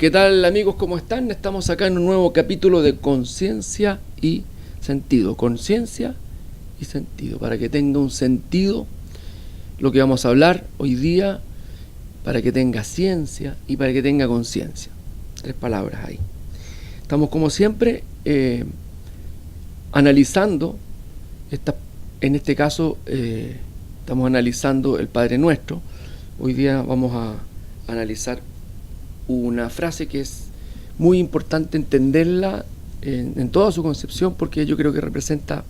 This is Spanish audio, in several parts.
¿Qué tal, amigos? ¿Cómo están? Estamos acá en un nuevo capítulo de Conciencia y Sentido. Conciencia y sentido. Para que tenga un sentido lo que vamos a hablar hoy día, para que tenga ciencia y para que tenga conciencia. 3 palabras ahí. Estamos como siempre analizando, en este caso estamos analizando el Padre Nuestro. Hoy día vamos a analizar una frase que es muy importante entenderla en toda su concepción, porque yo creo que representa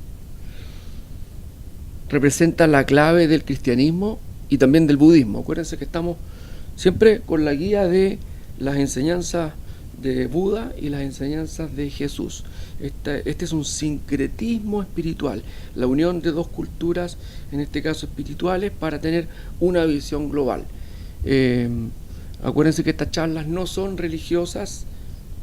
la clave del cristianismo y también del budismo. Acuérdense que estamos siempre con la guía de las enseñanzas de Buda y las enseñanzas de Jesús. Este es un sincretismo espiritual, la unión de 2 culturas, en este caso espirituales, para tener una visión global. Acuérdense que estas charlas no son religiosas,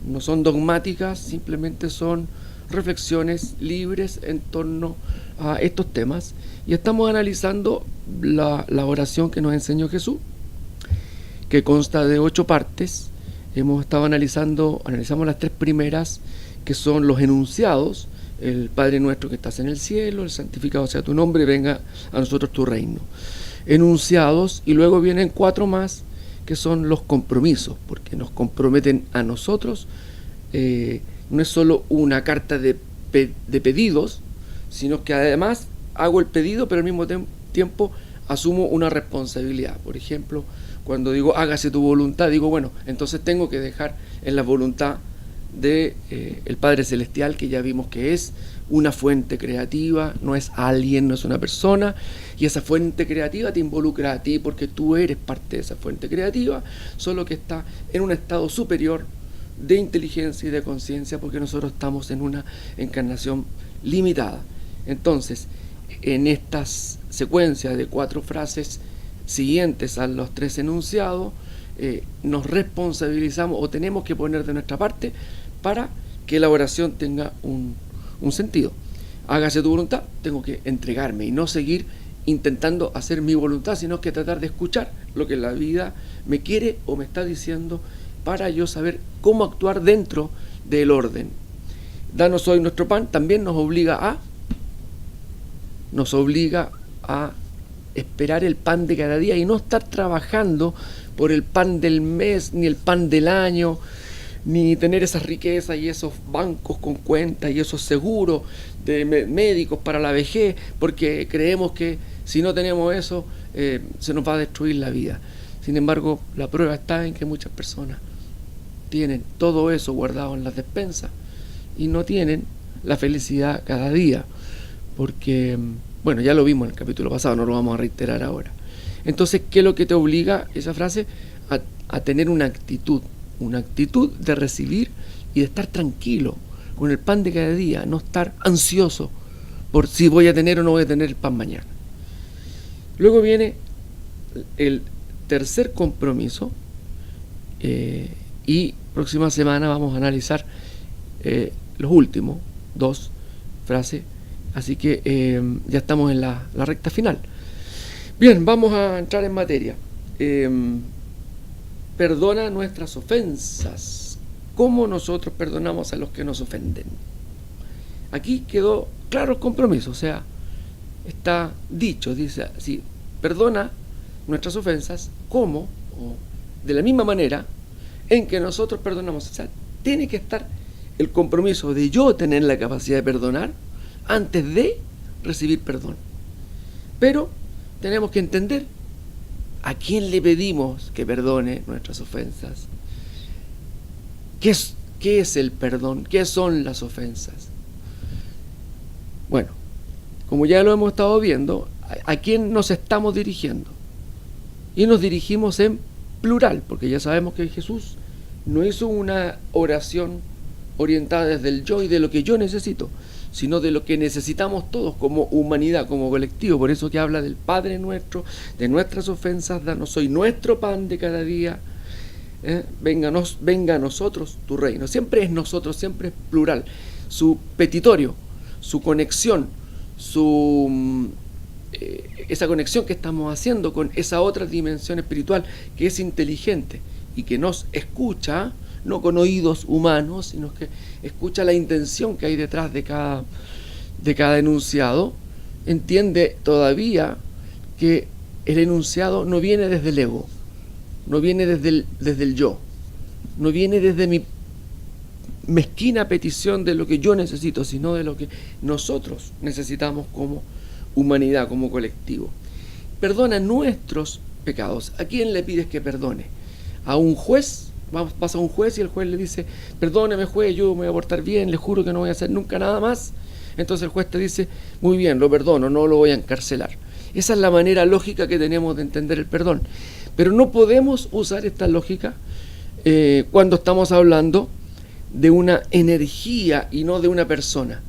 no son dogmáticas, simplemente son reflexiones libres en torno a estos temas. Y estamos analizando la oración que nos enseñó Jesús, que consta de 8 partes. Analizamos las 3 primeras, que son los enunciados: el Padre Nuestro que estás en el cielo, el santificado sea tu nombre, venga a nosotros tu reino. Enunciados, y luego vienen 4 más, que son los compromisos, porque nos comprometen a nosotros. No es solo una carta de pedidos, sino que además hago el pedido, pero al mismo tiempo asumo una responsabilidad. Por ejemplo, cuando digo hágase tu voluntad, digo, bueno, entonces tengo que dejar en la voluntad de el Padre Celestial, que ya vimos que es una fuente creativa, no es alguien, no es una persona, y esa fuente creativa te involucra a ti porque tú eres parte de esa fuente creativa, solo que está en un estado superior de inteligencia y de conciencia, porque nosotros estamos en una encarnación limitada. Entonces, en estas secuencias de 4 frases siguientes a los 3 enunciados, nos responsabilizamos o tenemos que poner de nuestra parte para que la oración tenga un sentido. Hágase tu voluntad, tengo que entregarme y no seguir intentando hacer mi voluntad, sino que tratar de escuchar lo que la vida me quiere o me está diciendo, para yo saber cómo actuar dentro del orden. Danos hoy nuestro pan también nos obliga a esperar el pan de cada día y no estar trabajando por el pan del mes, ni el pan del año, ni tener esas riquezas y esos bancos con cuentas y esos seguros de médicos para la vejez, porque creemos que si no tenemos eso se nos va a destruir la vida. Sin embargo, la prueba está en que muchas personas tienen todo eso guardado en las despensas y no tienen la felicidad cada día, porque, bueno, ya lo vimos en el capítulo pasado, no lo vamos a reiterar ahora. Entonces, ¿qué es lo que te obliga esa frase? A tener una actitud de recibir y de estar tranquilo con el pan de cada día, no estar ansioso por si voy a tener o no voy a tener el pan mañana. Luego viene el tercer compromiso, y próxima semana vamos a analizar los últimos 2 frases, así que ya estamos en la recta final. Bien, vamos a entrar en materia. Perdona nuestras ofensas. ¿Cómo nosotros perdonamos a los que nos ofenden? Aquí quedó claro el compromiso, o sea, está dicho, dice así: perdona nuestras ofensas como, o de la misma manera en que nosotros perdonamos. O sea, tiene que estar el compromiso de yo tener la capacidad de perdonar antes de recibir perdón. Pero tenemos que entender a quién le pedimos que perdone nuestras ofensas. ¿Qué es el perdón? ¿Qué son las ofensas? Bueno, como ya lo hemos estado viendo, ¿a quién nos estamos dirigiendo? Y nos dirigimos en plural, porque ya sabemos que Jesús no hizo una oración orientada desde el yo y de lo que yo necesito, sino de lo que necesitamos todos como humanidad, como colectivo. Por eso que habla del Padre Nuestro, de nuestras ofensas, danos hoy nuestro pan de cada día, venga a nosotros tu reino. Siempre es nosotros, siempre es plural. Su petitorio, su conexión, esa conexión que estamos haciendo con esa otra dimensión espiritual que es inteligente y que nos escucha, no con oídos humanos, sino que escucha la intención que hay detrás de cada enunciado, entiende todavía que el enunciado no viene desde el ego, no viene desde el yo, no viene desde mi mezquina petición de lo que yo necesito, sino de lo que nosotros necesitamos como humanidad, como colectivo. Perdona nuestros pecados. ¿A quién le pides que perdone? ¿A un juez? Pasa un juez y el juez le dice: perdóneme, juez, yo me voy a portar bien, le juro que no voy a hacer nunca nada más. Entonces el juez te dice: muy bien, lo perdono, no lo voy a encarcelar. Esa es la manera lógica que tenemos de entender el perdón. Pero no podemos usar esta lógica cuando estamos hablando de una energía y no de una persona.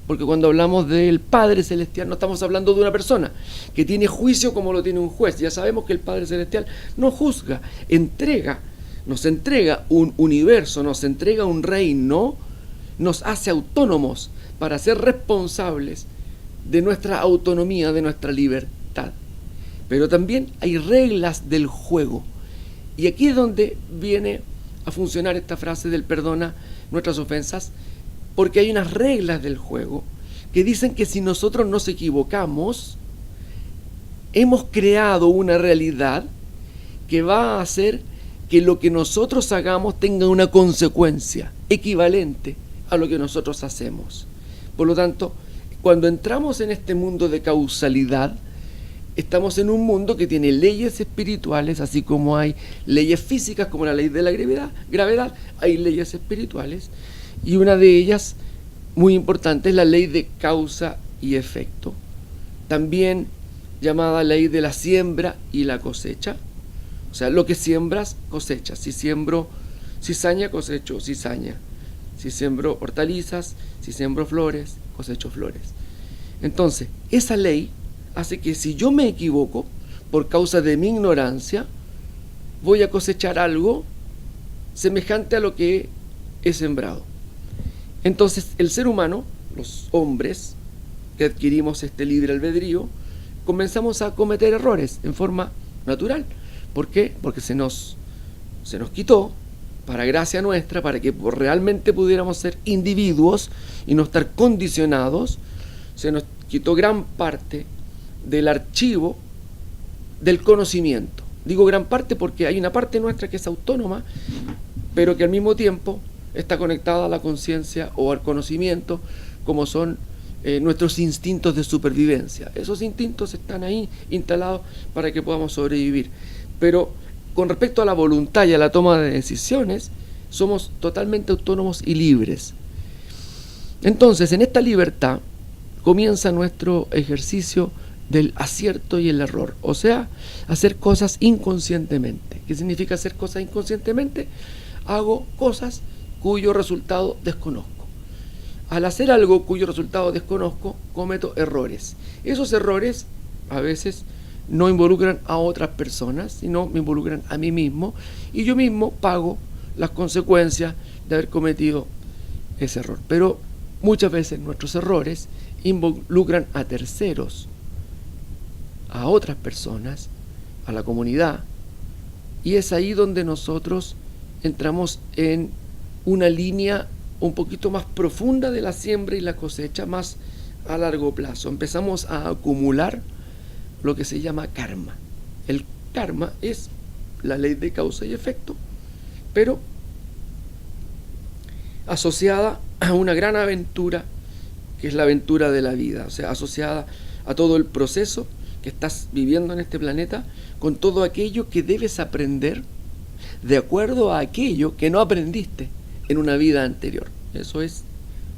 Porque cuando hablamos del Padre Celestial no estamos hablando de una persona que tiene juicio como lo tiene un juez. Ya sabemos que el Padre Celestial no juzga, nos entrega un universo, nos entrega un reino, nos hace autónomos para ser responsables de nuestra autonomía, de nuestra libertad. Pero también hay reglas del juego. Y aquí es donde viene a funcionar esta frase del perdona nuestras ofensas, porque hay unas reglas del juego que dicen que si nosotros nos equivocamos, hemos creado una realidad que va a hacer que lo que nosotros hagamos tenga una consecuencia equivalente a lo que nosotros hacemos. Por lo tanto, cuando entramos en este mundo de causalidad, estamos en un mundo que tiene leyes espirituales, así como hay leyes físicas, como la ley de la gravedad, hay leyes espirituales, y una de ellas, muy importante, es la ley de causa y efecto, también llamada ley de la siembra y la cosecha. O sea, lo que siembras, cosechas. Si siembro cizaña, cosecho cizaña. Si siembro hortalizas, si siembro flores, cosecho flores. Entonces, esa ley hace que si yo me equivoco por causa de mi ignorancia, voy a cosechar algo semejante a lo que he sembrado. Entonces, el ser humano, los hombres que adquirimos este libre albedrío, comenzamos a cometer errores en forma natural. ¿Por qué? Porque se nos quitó, para gracia nuestra, para que realmente pudiéramos ser individuos y no estar condicionados, se nos quitó gran parte del archivo del conocimiento. Digo gran parte porque hay una parte nuestra que es autónoma, pero que al mismo tiempo está conectada a la conciencia o al conocimiento, como son nuestros instintos de supervivencia. Esos instintos están ahí instalados para que podamos sobrevivir. Pero con respecto a la voluntad y a la toma de decisiones, somos totalmente autónomos y libres. Entonces, en esta libertad comienza nuestro ejercicio del acierto y el error, o sea, hacer cosas inconscientemente. ¿Qué significa hacer cosas inconscientemente? Hago cosas cuyo resultado desconozco. Al hacer algo cuyo resultado desconozco, cometo errores. Esos errores a veces no involucran a otras personas, sino me involucran a mí mismo, y yo mismo pago las consecuencias de haber cometido ese error. Pero muchas veces nuestros errores involucran a terceros, a otras personas, a la comunidad, y es ahí donde nosotros entramos en una línea un poquito más profunda de la siembra y la cosecha, más a largo plazo. Empezamos a acumular lo que se llama karma. El karma es la ley de causa y efecto, pero asociada a una gran aventura, que es la aventura de la vida, o sea, asociada a todo el proceso que estás viviendo en este planeta, con todo aquello que debes aprender de acuerdo a aquello que no aprendiste en una vida anterior. Eso es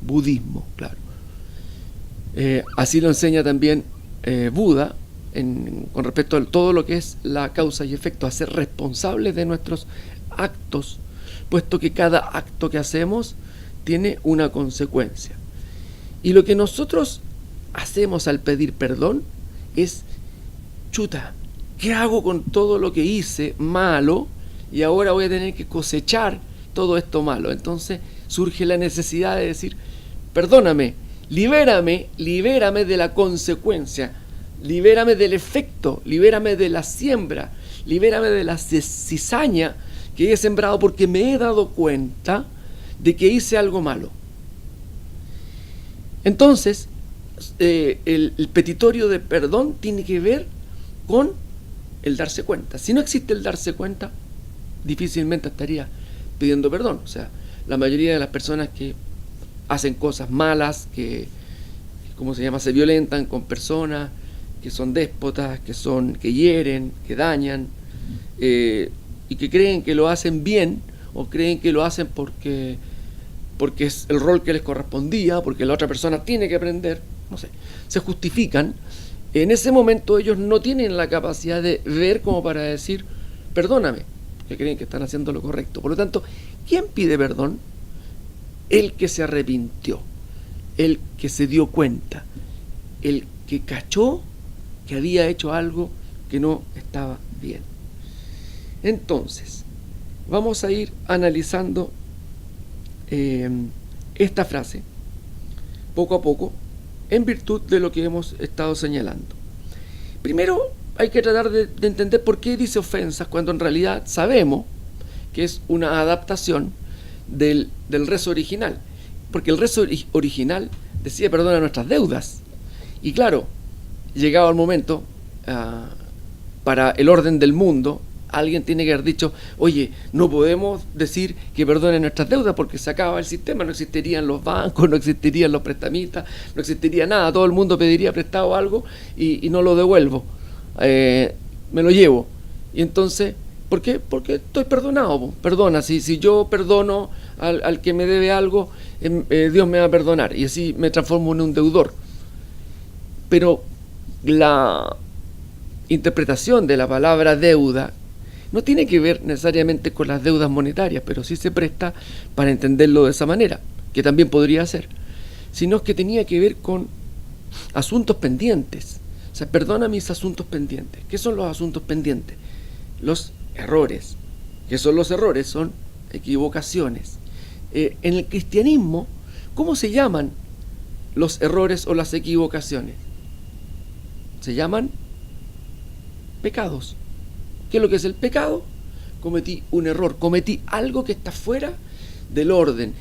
budismo, claro. Así lo enseña también Buda con respecto a todo lo que es la causa y efecto, a ser responsables de nuestros actos, puesto que cada acto que hacemos tiene una consecuencia. Y lo que nosotros hacemos al pedir perdón es: chuta, ¿qué hago con todo lo que hice malo? Y ahora voy a tener que cosechar todo esto malo. Entonces surge la necesidad de decir: perdóname, libérame de la consecuencia, libérame del efecto, libérame de la siembra, libérame de la cizaña que he sembrado porque me he dado cuenta de que hice algo malo. Entonces, el petitorio de perdón tiene que ver con el darse cuenta. Si no existe el darse cuenta, difícilmente estaría pidiendo perdón. O sea, la mayoría de las personas que hacen cosas malas, que ¿cómo se llama?, se violentan con personas, que son déspotas, que hieren, que dañan, y que creen que lo hacen bien, o creen que lo hacen porque es el rol que les correspondía, porque la otra persona tiene que aprender, no sé, se justifican. En ese momento ellos no tienen la capacidad de ver como para decir, perdóname, que creen que están haciendo lo correcto. Por lo tanto, ¿quién pide perdón? El que se arrepintió, el que se dio cuenta, el que cachó que había hecho algo que no estaba bien. Entonces, vamos a ir analizando esta frase poco a poco en virtud de lo que hemos estado señalando. Primero hay que tratar de entender por qué dice ofensas cuando en realidad sabemos que es una adaptación del rezo original, porque el rezo original decía perdona nuestras deudas, y claro, llegado el momento, para el orden del mundo, alguien tiene que haber dicho, oye, no podemos decir que perdone nuestras deudas porque se acaba el sistema, no existirían los bancos, no existirían los prestamistas, no existiría nada, todo el mundo pediría prestado algo y no lo devuelvo, me lo llevo. Y entonces, ¿por qué? Porque estoy perdonado, perdona, si yo perdono al que me debe algo, Dios me va a perdonar, y así me transformo en un deudor. Pero la interpretación de la palabra deuda no tiene que ver necesariamente con las deudas monetarias, pero sí se presta para entenderlo de esa manera, que también podría ser, sino que tenía que ver con asuntos pendientes. O sea, perdona mis asuntos pendientes. ¿Qué son los asuntos pendientes? Los errores. ¿Qué son los errores? Son equivocaciones. En el cristianismo, ¿cómo se llaman los errores o las equivocaciones? Se llaman pecados. ¿Qué es lo que es el pecado? Cometí un error, cometí algo que está fuera del orden,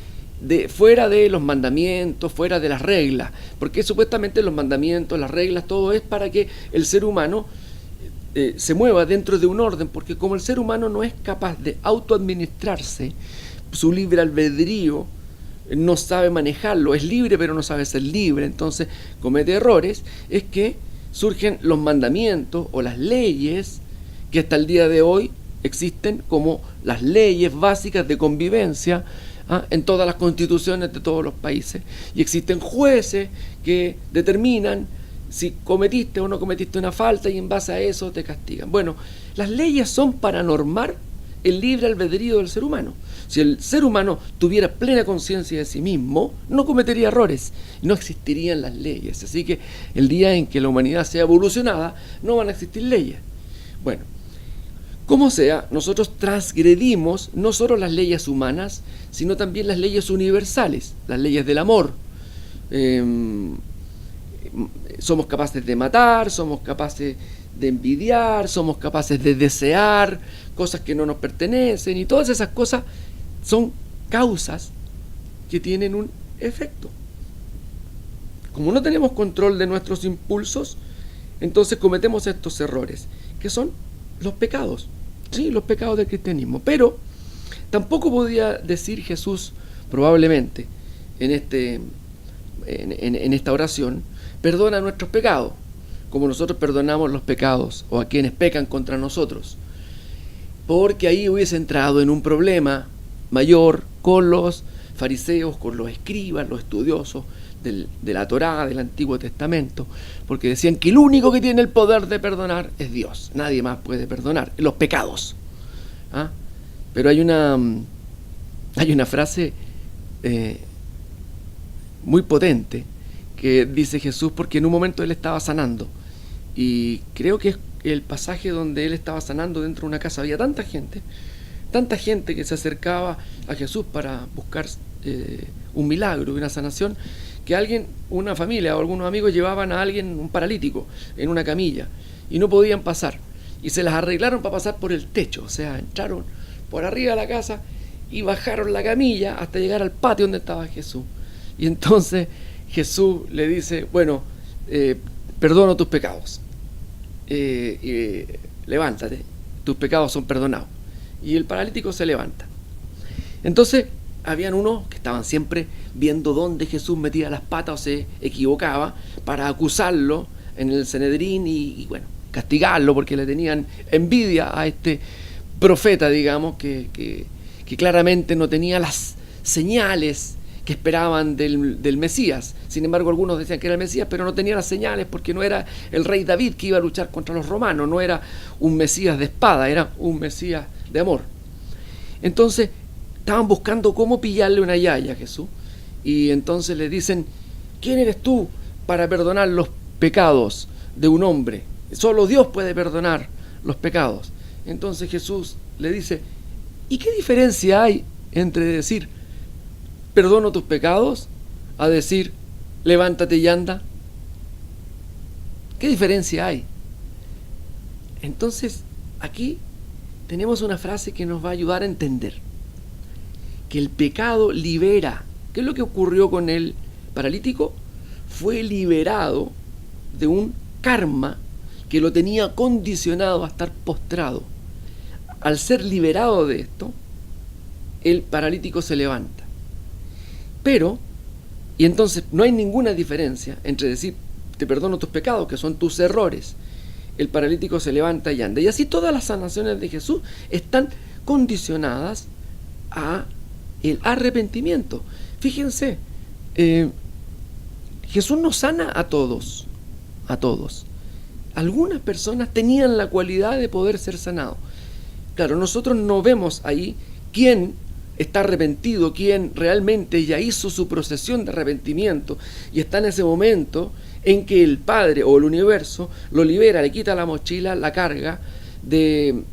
fuera de los mandamientos, fuera de las reglas, porque supuestamente los mandamientos, las reglas, todo es para que el ser humano se mueva dentro de un orden, porque como el ser humano no es capaz de autoadministrarse, su libre albedrío no sabe manejarlo, es libre pero no sabe ser libre, entonces comete errores, es que surgen los mandamientos o las leyes que hasta el día de hoy existen como las leyes básicas de convivencia en todas las constituciones de todos los países, y existen jueces que determinan si cometiste o no cometiste una falta y en base a eso te castigan. Bueno, las leyes son para normar el libre albedrío del ser humano. Si el ser humano tuviera plena conciencia de sí mismo, no cometería errores, no existirían las leyes. Así que el día en que la humanidad sea evolucionada, no van a existir leyes. Bueno, como sea, nosotros transgredimos no solo las leyes humanas, sino también las leyes universales, las leyes del amor. Somos capaces de matar, somos capaces de envidiar, somos capaces de desear cosas que no nos pertenecen, y todas esas cosas son causas que tienen un efecto. Como no tenemos control de nuestros impulsos, entonces cometemos estos errores, que son los pecados, sí, los pecados del cristianismo. Pero tampoco podía decir Jesús, probablemente, en esta oración, perdona nuestros pecados, como nosotros perdonamos los pecados o a quienes pecan contra nosotros, porque ahí hubiese entrado en un problema mayor con los fariseos, con los escribas, los estudiosos de la Torá, del Antiguo Testamento, porque decían que el único que tiene el poder de perdonar es Dios, nadie más puede perdonar los pecados. Pero hay una frase muy potente que dice Jesús, porque en un momento él estaba sanando, y creo que es el pasaje donde él estaba sanando dentro de una casa. Había tanta gente que se acercaba a Jesús para buscar un milagro, una sanación, que una familia o algunos amigos llevaban a alguien, un paralítico, en una camilla, y no podían pasar, y se las arreglaron para pasar por el techo. O sea, entraron por arriba de la casa y bajaron la camilla hasta llegar al patio donde estaba Jesús. Y entonces Jesús le dice, bueno, perdono tus pecados, levántate, tus pecados son perdonados. Y el paralítico se levanta. Entonces habían unos que estaban siempre viendo dónde Jesús metía las patas o se equivocaba para acusarlo en el Sanedrín y bueno, castigarlo, porque le tenían envidia a este profeta, digamos, que claramente no tenía las señales que esperaban del Mesías. Sin embargo, algunos decían que era el Mesías, pero no tenía las señales porque no era el rey David que iba a luchar contra los romanos, no era un Mesías de espada, era un Mesías de amor. Entonces estaban buscando cómo pillarle una yaya a Jesús, y entonces le dicen, ¿quién eres tú para perdonar los pecados de un hombre? Solo Dios puede perdonar los pecados. Entonces Jesús le dice, ¿y qué diferencia hay entre decir perdono tus pecados a decir levántate y anda? ¿Qué diferencia hay? Entonces aquí tenemos una frase que nos va a ayudar a entender que el pecado libera. ¿Qué es lo que ocurrió con el paralítico? Fue liberado de un karma que lo tenía condicionado a estar postrado. Al ser liberado de esto, el paralítico se levanta. Pero, y entonces no hay ninguna diferencia entre decir te perdono tus pecados, que son tus errores, el paralítico se levanta y anda. Y así todas las sanaciones de Jesús están condicionadas a el arrepentimiento. Fíjense, Jesús no sana a todos. Algunas personas tenían la cualidad de poder ser sanados. Claro, nosotros no vemos ahí quién está arrepentido, quién realmente ya hizo su procesión de arrepentimiento y está en ese momento en que el Padre o el universo lo libera, le quita la mochila, la carga del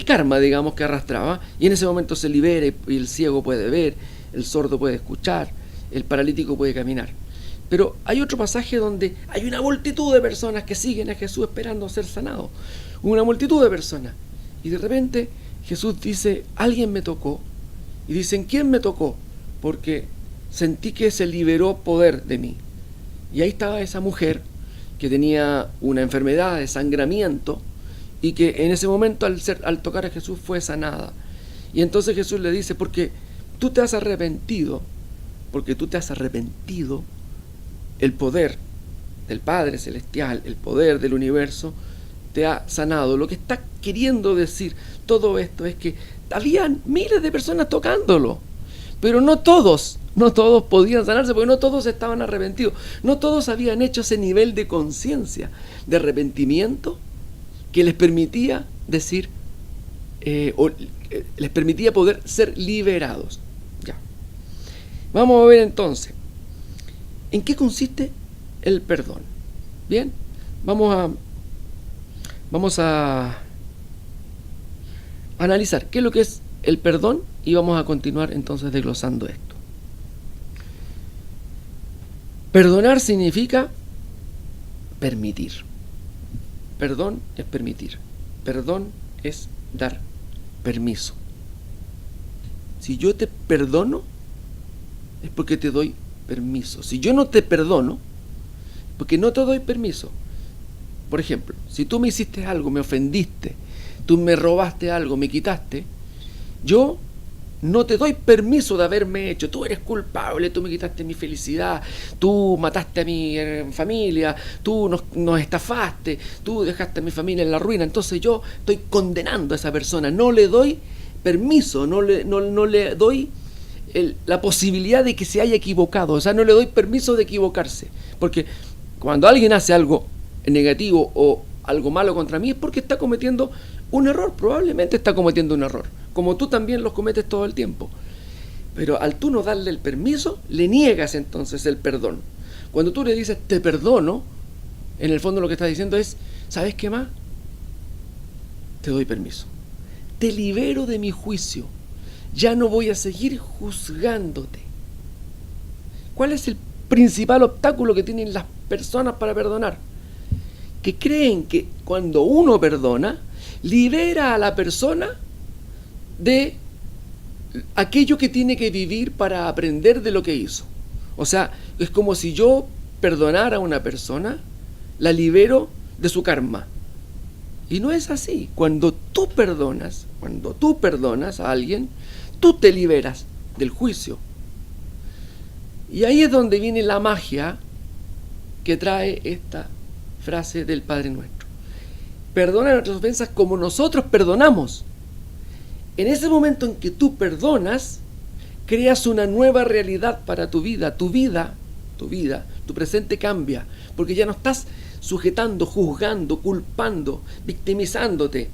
karma, digamos, que arrastraba, y en ese momento se libera y el ciego puede ver, el sordo puede escuchar, el paralítico puede caminar. Pero hay otro pasaje donde hay una multitud de personas que siguen a Jesús esperando ser sanados, una multitud de personas, y de repente Jesús dice, alguien me tocó, y dicen, ¿quién me tocó? Porque sentí que se liberó poder de mí. Y ahí estaba esa mujer que tenía una enfermedad de sangramiento y que en ese momento al tocar a Jesús fue sanada. Y entonces Jesús le dice, porque tú te has arrepentido, el poder del Padre Celestial, el poder del universo, te ha sanado. Lo que está queriendo decir todo esto es que habían miles de personas tocándolo, pero no todos podían sanarse, porque no todos estaban arrepentidos, no todos habían hecho ese nivel de conciencia, de arrepentimiento que les permitía decir, les permitía poder ser liberados. Ya. Vamos a ver entonces, ¿en qué consiste el perdón? Bien, vamos a analizar qué es lo que es el perdón y vamos a continuar entonces desglosando esto. Perdonar significa permitir. Perdón es permitir. Perdón es dar permiso. Si yo te perdono, es porque te doy permiso. Si yo no te perdono, porque no te doy permiso. Por ejemplo, si tú me hiciste algo, me ofendiste, tú me robaste algo, me quitaste, yo no te doy permiso de haberme hecho. Tú eres culpable, tú me quitaste mi felicidad, tú mataste a mi familia, tú nos estafaste, tú dejaste a mi familia en la ruina. Entonces yo estoy condenando a esa persona, no le doy permiso, no le doy la posibilidad de que se haya equivocado, o sea, no le doy permiso de equivocarse, porque cuando alguien hace algo negativo o algo malo contra mí es porque está cometiendo un error, probablemente está cometiendo un error, como tú también los cometes todo el tiempo. Pero al tú no darle el permiso, le niegas entonces el perdón. Cuando tú le dices te perdono, en el fondo lo que estás diciendo es, ¿sabes qué más? Te doy permiso, te libero de mi juicio, ya no voy a seguir juzgándote. ¿Cuál es el principal obstáculo que tienen las personas para perdonar? Que creen que cuando uno perdona libera a la persona de aquello que tiene que vivir para aprender de lo que hizo. O sea, es como si yo perdonara a una persona, la libero de su karma. Y no es así. Cuando tú perdonas a alguien, tú te liberas del juicio. Y ahí es donde viene la magia que trae esta frase del Padre Nuestro. Perdona nuestras ofensas como nosotros perdonamos. En ese momento en que tú perdonas, creas una nueva realidad para tu vida. Tu presente cambia, porque ya no estás sujetando, juzgando, culpando, victimizándote.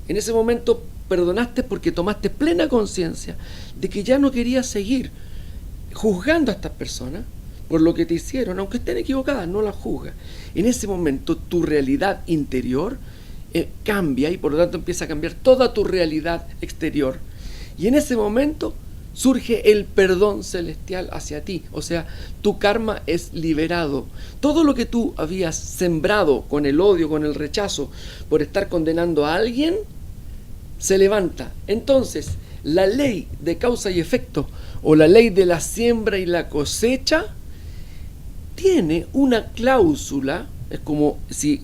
En ese momento perdonaste porque tomaste plena conciencia de que ya no querías seguir juzgando a estas personas por lo que te hicieron, aunque estén equivocadas, no las juzgas. En ese momento tu realidad interior cambia y por lo tanto empieza a cambiar toda tu realidad exterior. Y en ese momento surge el perdón celestial hacia ti, o sea, tu karma es liberado. Todo lo que tú habías sembrado con el odio, con el rechazo, por estar condenando a alguien, se levanta. Entonces, la ley de causa y efecto, o la ley de la siembra y la cosecha, tiene una cláusula. Es como si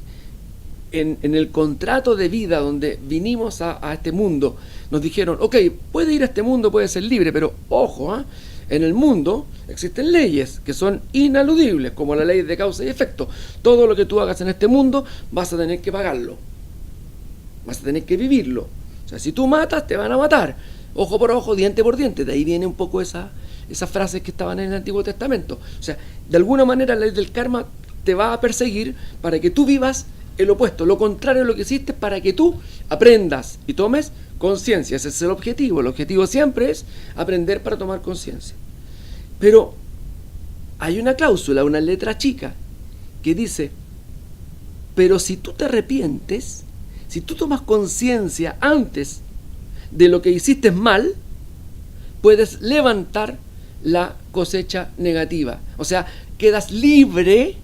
en el contrato de vida donde vinimos a este mundo, nos dijeron, ok, puede ir a este mundo, puede ser libre, pero ojo, en el mundo existen leyes que son inaludibles, como la ley de causa y efecto. Todo lo que tú hagas en este mundo vas a tener que pagarlo, vas a tener que vivirlo. O sea, si tú matas, te van a matar, ojo por ojo, diente por diente. De ahí viene un poco esas frases que estaban en el Antiguo Testamento. O sea, de alguna manera la ley del karma te va a perseguir para que tú vivas el opuesto, lo contrario a lo que hiciste, para que tú aprendas y tomes conciencia. Ese es el objetivo. El objetivo siempre es aprender para tomar conciencia. Pero hay una cláusula, una letra chica, que dice, pero si tú te arrepientes, si tú tomas conciencia antes de lo que hiciste mal, puedes levantar la cosecha negativa. O sea, quedas libre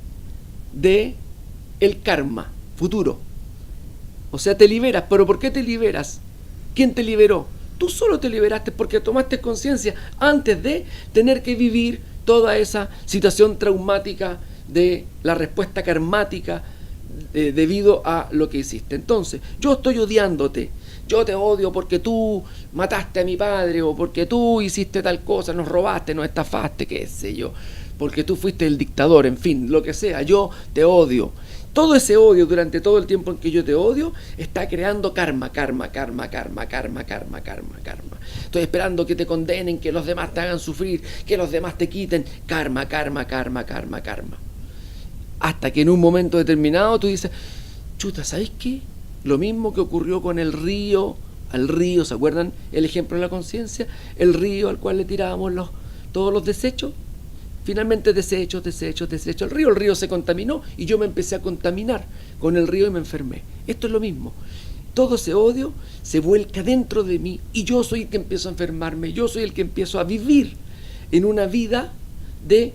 de el karma futuro. O sea, te liberas. ¿Pero por qué te liberas? ¿Quién te liberó? Tú solo te liberaste porque tomaste conciencia antes de tener que vivir toda esa situación traumática de la respuesta karmática debido a lo que hiciste. Entonces, yo estoy odiándote. Yo te odio porque tú mataste a mi padre, o porque tú hiciste tal cosa, nos robaste, nos estafaste, qué sé yo, porque tú fuiste el dictador, en fin, lo que sea. Yo te odio. Todo ese odio durante todo el tiempo en que yo te odio está creando karma. Estoy esperando que te condenen, que los demás te hagan sufrir, que los demás te quiten. Karma. Hasta que en un momento determinado tú dices, chuta, ¿sabes qué? Lo mismo que ocurrió con el río, ¿se acuerdan el ejemplo de la conciencia? El río al cual le tirábamos todos los desechos. Finalmente desechos. El río se contaminó y yo me empecé a contaminar con el río y me enfermé. Esto es lo mismo. Todo ese odio se vuelca dentro de mí y yo soy el que empiezo a enfermarme. Yo soy el que empiezo a vivir en una vida de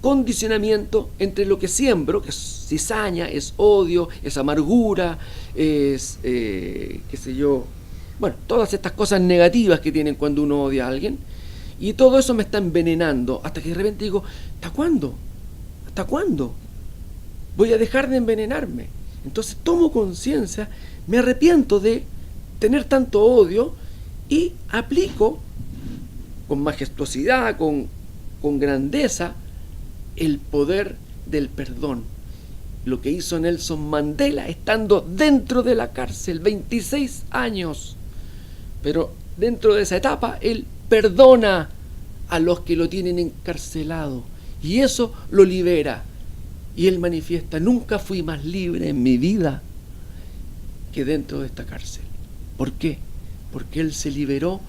condicionamiento entre lo que siembro, que es cizaña, es odio, es amargura, es, todas estas cosas negativas que tienen cuando uno odia a alguien. Y todo eso me está envenenando, hasta que de repente digo, ¿hasta cuándo? Voy a dejar de envenenarme. Entonces tomo conciencia, me arrepiento de tener tanto odio y aplico con majestuosidad, con grandeza, el poder del perdón. Lo que hizo Nelson Mandela estando dentro de la cárcel, 26 años. Pero dentro de esa etapa, él perdona a los que lo tienen encarcelado y eso lo libera. Y él manifiesta, nunca fui más libre en mi vida que dentro de esta cárcel. ¿Por qué? Porque él se liberó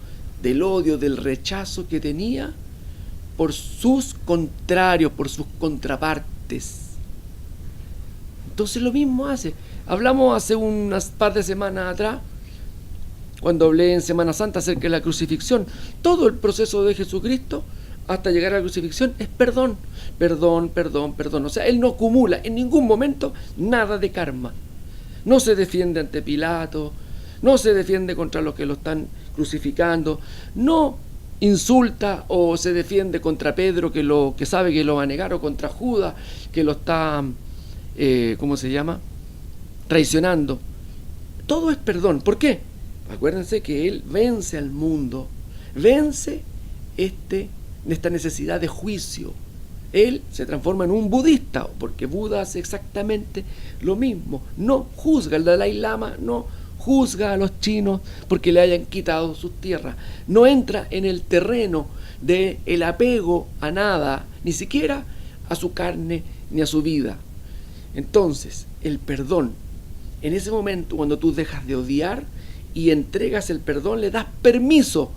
del odio, del rechazo que tenía por sus contrarios, por sus contrapartes. Entonces lo mismo hace. Hablamos hace unas par de semanas atrás, cuando hablé en Semana Santa acerca de la crucifixión. Todo el proceso de Jesucristo hasta llegar a la crucifixión es perdón. O sea, él no acumula en ningún momento nada de karma. no se defiende ante Pilato, no se defiende contra los que lo están crucificando, no insulta o se defiende contra Pedro que sabe que lo va a negar, o contra Judas que lo está, ¿cómo se llama?, traicionando. Todo es perdón. ¿Por qué? Acuérdense que Él vence al mundo, vence esta necesidad de juicio. Él se transforma en un budista, porque Buda hace exactamente lo mismo. No juzga, el Dalai Lama no juzga a los chinos porque le hayan quitado sus tierras. No entra en el terreno del apego a nada, ni siquiera a su carne ni a su vida. Entonces, el perdón, en ese momento cuando tú dejas de odiar y entregas el perdón, le das permiso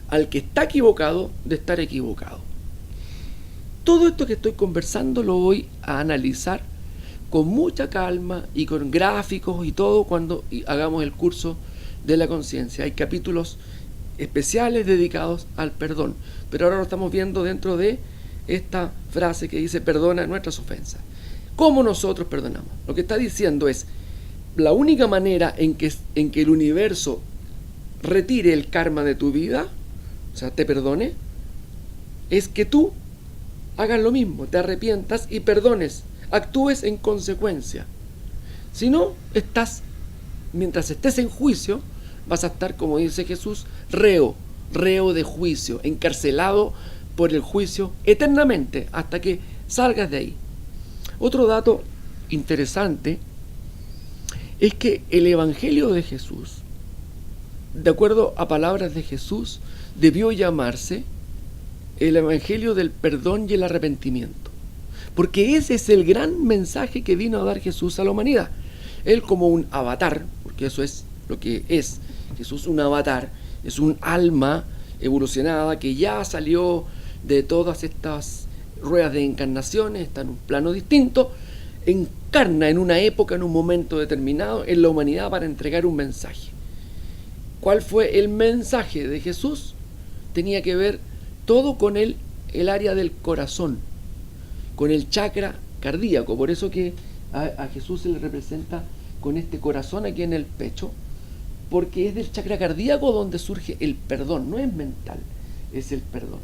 al que está equivocado de estar equivocado. Todo esto que estoy conversando lo voy a analizar con mucha calma y con gráficos y todo cuando hagamos el curso de la conciencia. Hay capítulos especiales dedicados al perdón, pero ahora lo estamos viendo dentro de esta frase que dice: perdona nuestras ofensas. ¿Cómo nosotros perdonamos? Lo que está diciendo es: la única manera en que el universo retire el karma de tu vida, o sea, te perdone, es que tú hagas lo mismo, te arrepientas y perdones, actúes en consecuencia. Si no, mientras estés en juicio, vas a estar, como dice Jesús, reo de juicio, encarcelado por el juicio eternamente, hasta que salgas de ahí. Otro dato interesante es que el Evangelio de Jesús, de acuerdo a palabras de Jesús, debió llamarse el Evangelio del perdón y el arrepentimiento, porque ese es el gran mensaje que vino a dar Jesús a la humanidad. Él, como un avatar, porque eso es lo que es Jesús, un avatar, es un alma evolucionada que ya salió de todas estas ruedas de encarnaciones, está en un plano distinto, encarna en una época, en un momento determinado en la humanidad para entregar un mensaje. ¿Cuál fue el mensaje de Jesús? Tenía que ver todo con el área del corazón, con el chakra cardíaco. Por eso que a Jesús se le representa con este corazón aquí en el pecho, porque es del chakra cardíaco donde surge el perdón. No es mental, es el perdón.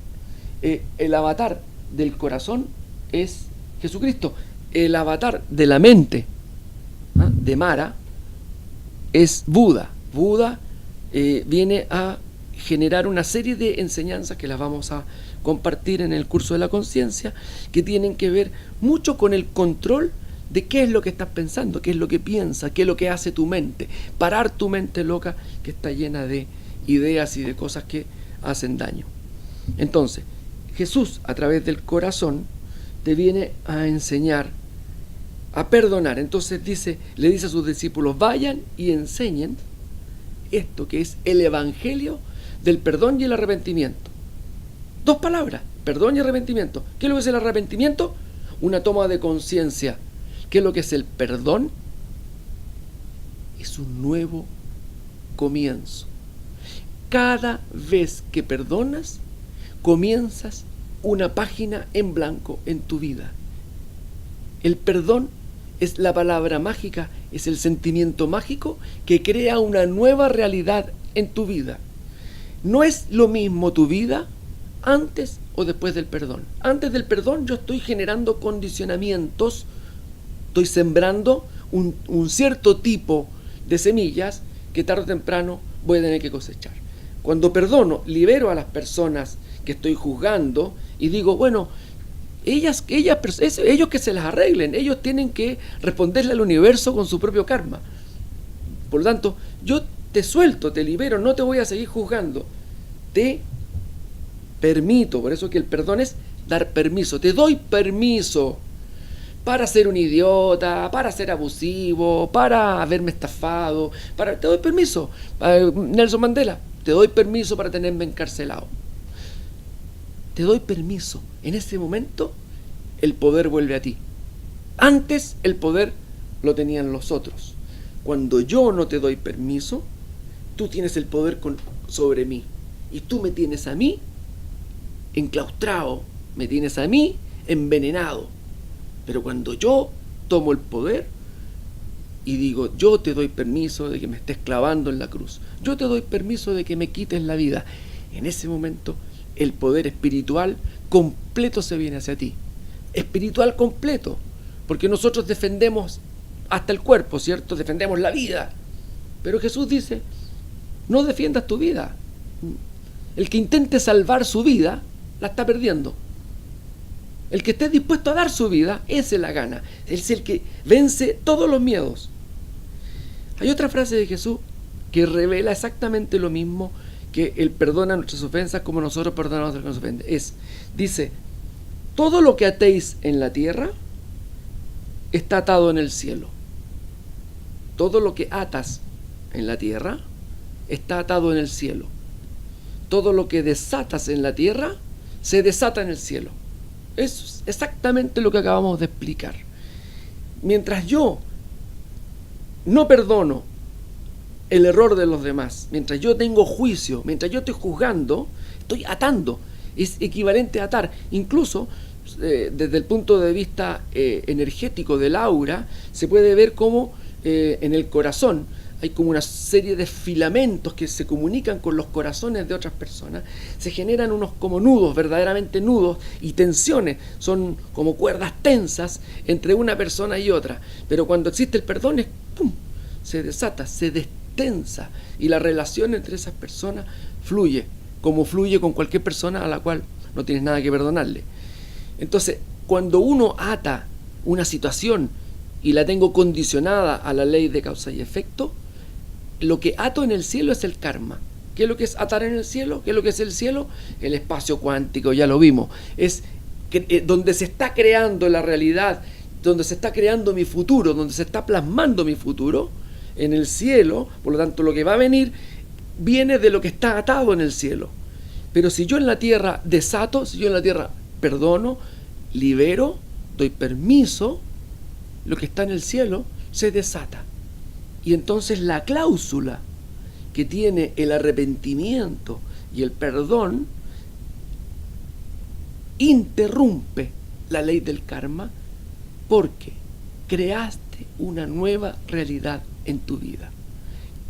El avatar del corazón es Jesucristo. El avatar de la mente, de Mara, es Buda. Buda viene a generar una serie de enseñanzas que las vamos a compartir en el curso de la conciencia, que tienen que ver mucho con el control de qué es lo que estás pensando, qué es lo que piensas, qué es lo que hace tu mente, parar tu mente loca que está llena de ideas y de cosas que hacen daño. Entonces, Jesús, a través del corazón, te viene a enseñar a perdonar. Entonces le dice a sus discípulos: vayan y enseñen esto que es el Evangelio del perdón y el arrepentimiento. Dos palabras: perdón y arrepentimiento. ¿Qué es lo que es el arrepentimiento? Una toma de conciencia. ¿Qué es lo que es el perdón? Es un nuevo comienzo. Cada vez que perdonas, comienzas una página en blanco en tu vida. El perdón es la palabra mágica, es el sentimiento mágico que crea una nueva realidad en tu vida. No es lo mismo tu vida antes o después del perdón. Antes del perdón yo estoy generando condicionamientos, estoy sembrando un cierto tipo de semillas que tarde o temprano voy a tener que cosechar. Cuando perdono, libero a las personas que estoy juzgando y digo: bueno, ellos que se las arreglen, ellos tienen que responderle al universo con su propio karma. Por lo tanto, yo te suelto, te libero, no te voy a seguir juzgando, te permito. Por eso que el perdón es dar permiso. Te doy permiso para ser un idiota, para ser abusivo, para haberme estafado, te doy permiso. Nelson Mandela: te doy permiso para tenerme encarcelado. Te doy permiso. En ese momento el poder vuelve a ti. Antes el poder lo tenían los otros. Cuando yo no te doy permiso, tú tienes el poder sobre mí. Y tú me tienes a mí enclaustrado, me tienes a mí envenenado. Pero cuando yo tomo el poder, y digo, yo te doy permiso de que me estés clavando en la cruz, yo te doy permiso de que me quites la vida, en ese momento el poder espiritual completo se viene hacia ti, espiritual completo, porque nosotros defendemos hasta el cuerpo, ¿cierto? Defendemos la vida, pero Jesús dice, no defiendas tu vida, el que intente salvar su vida la está perdiendo. El que esté dispuesto a dar su vida, ese la gana. Es el que vence todos los miedos. Hay otra frase de Jesús que revela exactamente lo mismo, que Él perdona nuestras ofensas como nosotros perdonamos a los que nos ofenden. Dice, todo lo que atéis en la tierra está atado en el cielo. Todo lo que atas en la tierra está atado en el cielo. Todo lo que desatas en la tierra se desata en el cielo. Eso es exactamente lo que acabamos de explicar. Mientras yo no perdono el error de los demás, mientras yo tengo juicio, mientras yo estoy juzgando, estoy atando. Es equivalente a atar. Incluso desde el punto de vista energético del aura, se puede ver cómo en el corazón hay como una serie de filamentos que se comunican con los corazones de otras personas, se generan unos como nudos, verdaderamente nudos, y tensiones, son como cuerdas tensas entre una persona y otra, pero cuando existe el perdón es ¡pum!, se desata, se destensa, y la relación entre esas personas fluye, como fluye con cualquier persona a la cual no tienes nada que perdonarle. Entonces, cuando uno ata una situación y la tengo condicionada a la ley de causa y efecto, lo que ato en el cielo es el karma. ¿Qué es lo que es atar en el cielo? ¿Qué es lo que es el cielo? El espacio cuántico, ya lo vimos. Es donde se está creando la realidad, donde se está creando mi futuro, donde se está plasmando mi futuro, en el cielo. Por lo tanto, lo que va a venir viene de lo que está atado en el cielo. Pero si yo en la tierra desato, si yo en la tierra perdono, libero, doy permiso, lo que está en el cielo se desata. Y entonces la cláusula que tiene el arrepentimiento y el perdón interrumpe la ley del karma, porque creaste una nueva realidad en tu vida.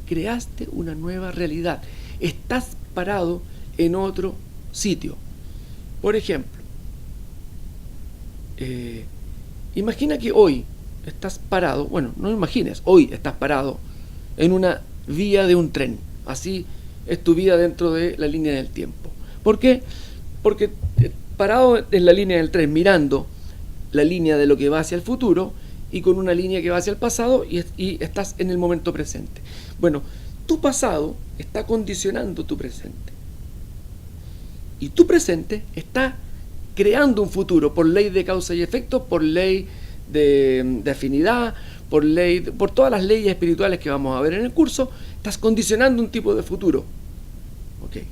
Creaste una nueva realidad. Estás parado en otro sitio. Por ejemplo, imagina que hoy estás parado, bueno, no imagines, hoy estás parado en una vía de un tren. Así es tu vida dentro de la línea del tiempo. ¿Por qué? Porque parado en la línea del tren, mirando la línea de lo que va hacia el futuro y con una línea que va hacia el pasado, y estás en el momento presente. Bueno, tu pasado está condicionando tu presente. Y tu presente está creando un futuro por ley de causa y efecto, por ley de afinidad, por todas las leyes espirituales que vamos a ver en el curso. Estás condicionando un tipo de futuro. ¿Okay?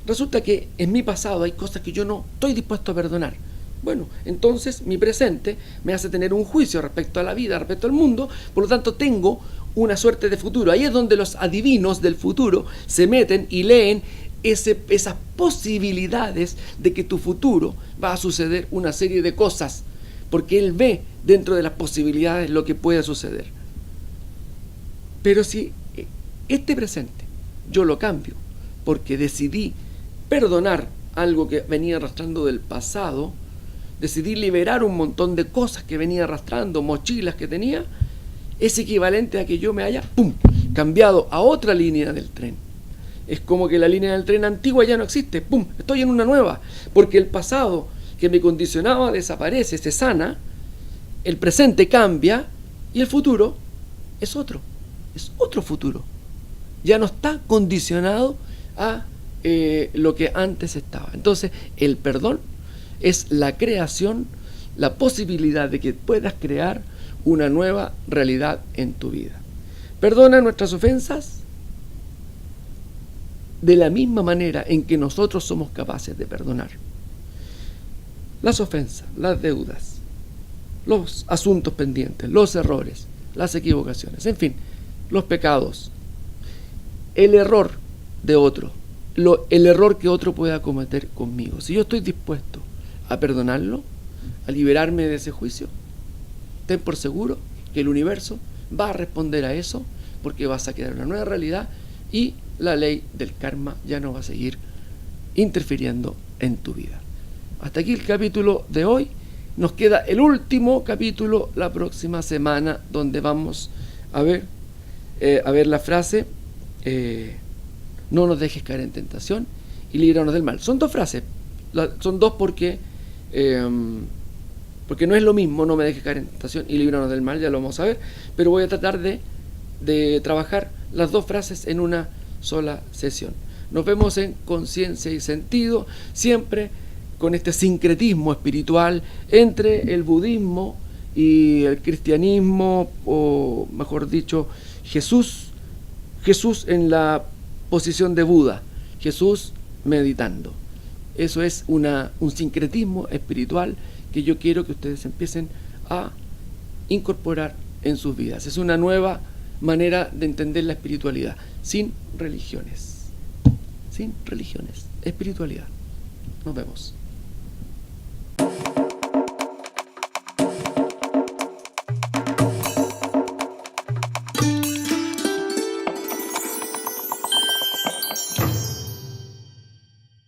Resulta que en mi pasado hay cosas que yo no estoy dispuesto a perdonar. Bueno, entonces mi presente me hace tener un juicio respecto a la vida, respecto al mundo, por lo tanto tengo una suerte de futuro. Ahí es donde los adivinos del futuro se meten y leen esas posibilidades de que tu futuro va a suceder una serie de cosas, porque él ve dentro de las posibilidades lo que puede suceder. Pero si este presente yo lo cambio porque decidí perdonar algo que venía arrastrando del pasado, decidí liberar un montón de cosas que venía arrastrando, mochilas que tenía, es equivalente a que yo me haya cambiado a otra línea del tren. Es como que la línea del tren antigua ya no existe, estoy en una nueva, porque el pasado que me condicionaba desaparece, se sana, el presente cambia y el futuro es otro futuro. Ya no está condicionado a lo que antes estaba. Entonces, el perdón es la creación, la posibilidad de que puedas crear una nueva realidad en tu vida. Perdona nuestras ofensas de la misma manera en que nosotros somos capaces de perdonar. Las ofensas, las deudas, los asuntos pendientes, los errores, las equivocaciones, en fin, los pecados, el error de otro, el error que otro pueda cometer conmigo. Si yo estoy dispuesto a perdonarlo, a liberarme de ese juicio, ten por seguro que el universo va a responder a eso, porque vas a crear una nueva realidad y la ley del karma ya no va a seguir interfiriendo en tu vida. Hasta aquí el capítulo de hoy. Nos queda el último capítulo la próxima semana, donde vamos a ver la frase no nos dejes caer en tentación y líbranos del mal. Son dos frases, son dos porque no es lo mismo no me dejes caer en tentación y líbranos del mal, ya lo vamos a ver, pero voy a tratar de trabajar las dos frases en una sola sesión. Nos vemos en Conciencia y Sentido, siempre con este sincretismo espiritual entre el budismo y el cristianismo, o mejor dicho, Jesús en la posición de Buda, Jesús meditando. Eso es un sincretismo espiritual que yo quiero que ustedes empiecen a incorporar en sus vidas. Es una nueva manera de entender la espiritualidad, sin religiones, espiritualidad. Nos vemos.